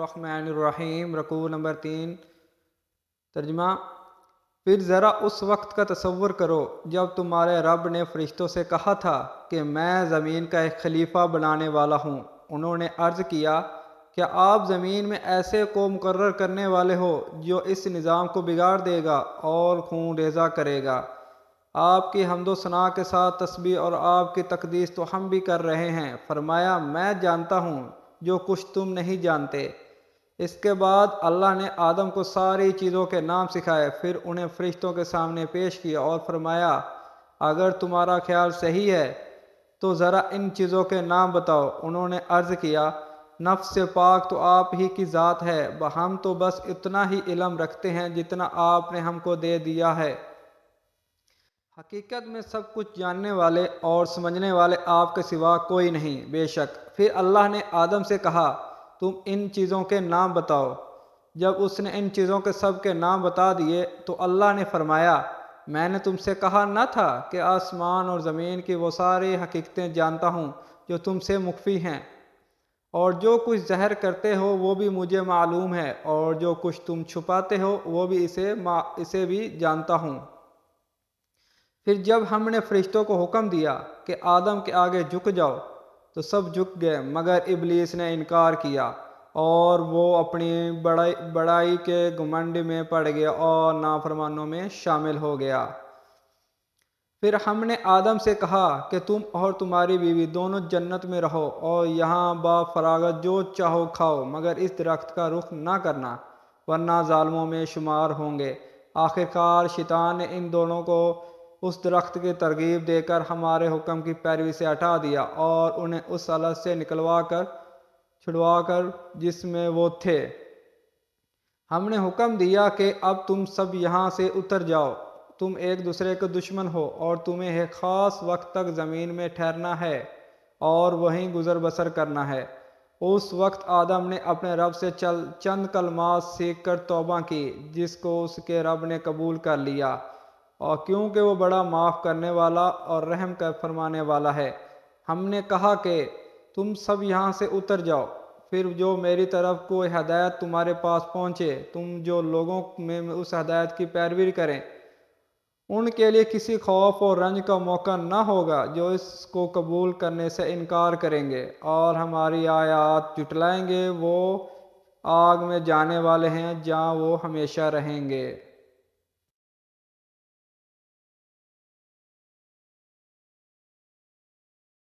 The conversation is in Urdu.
الرحمن الرحیم۔ رکوع نمبر 3۔ ترجمہ: پھر ذرا اس وقت کا تصور کرو جب تمہارے رب نے فرشتوں سے کہا تھا کہ میں زمین کا ایک خلیفہ بنانے والا ہوں۔ انہوں نے عرض کیا، کیا آپ زمین میں ایسے کو مقرر کرنے والے ہو جو اس نظام کو بگاڑ دے گا اور خون ریزہ کرے گا؟ آپ کی حمد و ثنا کے ساتھ تسبیح اور آپ کی تقدیس تو ہم بھی کر رہے ہیں۔ فرمایا، میں جانتا ہوں جو کچھ تم نہیں جانتے۔ اس کے بعد اللہ نے آدم کو ساری چیزوں کے نام سکھائے، پھر انہیں فرشتوں کے سامنے پیش کیا اور فرمایا، اگر تمہارا خیال صحیح ہے تو ذرا ان چیزوں کے نام بتاؤ۔ انہوں نے عرض کیا، نفس سے پاک تو آپ ہی کی ذات ہے، ہم تو بس اتنا ہی علم رکھتے ہیں جتنا آپ نے ہم کو دے دیا ہے۔ حقیقت میں سب کچھ جاننے والے اور سمجھنے والے آپ کے سوا کوئی نہیں، بے شک۔ پھر اللہ نے آدم سے کہا، تم ان چیزوں کے نام بتاؤ۔ جب اس نے ان چیزوں کے سب کے نام بتا دیے تو اللہ نے فرمایا، میں نے تم سے کہا نہ تھا کہ آسمان اور زمین کی وہ ساری حقیقتیں جانتا ہوں جو تم سے مخفی ہیں، اور جو کچھ ظاہر کرتے ہو وہ بھی مجھے معلوم ہے، اور جو کچھ تم چھپاتے ہو وہ بھی اسے بھی جانتا ہوں۔ پھر جب ہم نے فرشتوں کو حکم دیا کہ آدم کے آگے جھک جاؤ تو سب جھک گئے مگر ابلیس نے انکار کیا، اور وہ اپنی بڑائی کے گھمنڈ میں پڑ گیا اور نافرمانوں میں شامل ہو گیا۔ پھر ہم نے آدم سے کہا کہ تم اور تمہاری بیوی دونوں جنت میں رہو اور یہاں با فراغت جو چاہو کھاؤ، مگر اس درخت کا رخ نہ کرنا ورنہ ظالموں میں شمار ہوں گے۔ آخرکار شیطان نے ان دونوں کو اس درخت کی ترغیب دے کر ہمارے حکم کی پیروی سے ہٹا دیا اور انہیں اس حالت سے چھڑوا کر جس میں وہ تھے۔ ہم نے حکم دیا کہ اب تم سب یہاں سے اتر جاؤ، تم ایک دوسرے کے دشمن ہو اور تمہیں ایک خاص وقت تک زمین میں ٹھہرنا ہے اور وہیں گزر بسر کرنا ہے۔ اس وقت آدم نے اپنے رب سے چند کلمات سیکھ کر توبہ کی، جس کو اس کے رب نے قبول کر لیا، اور کیونکہ وہ بڑا معاف کرنے والا اور رحم فرمانے والا ہے۔ ہم نے کہا کہ تم سب یہاں سے اتر جاؤ، پھر جو میری طرف کوئی ہدایت تمہارے پاس پہنچے، تم جو لوگوں میں اس ہدایت کی پیروی کریں، ان کے لیے کسی خوف اور رنج کا موقع نہ ہوگا جو اس کو قبول کرنے سے انکار کریں گے اور ہماری آیات جھٹلائیں گے۔ وہ آگ میں جانے والے ہیں جہاں وہ ہمیشہ رہیں گے۔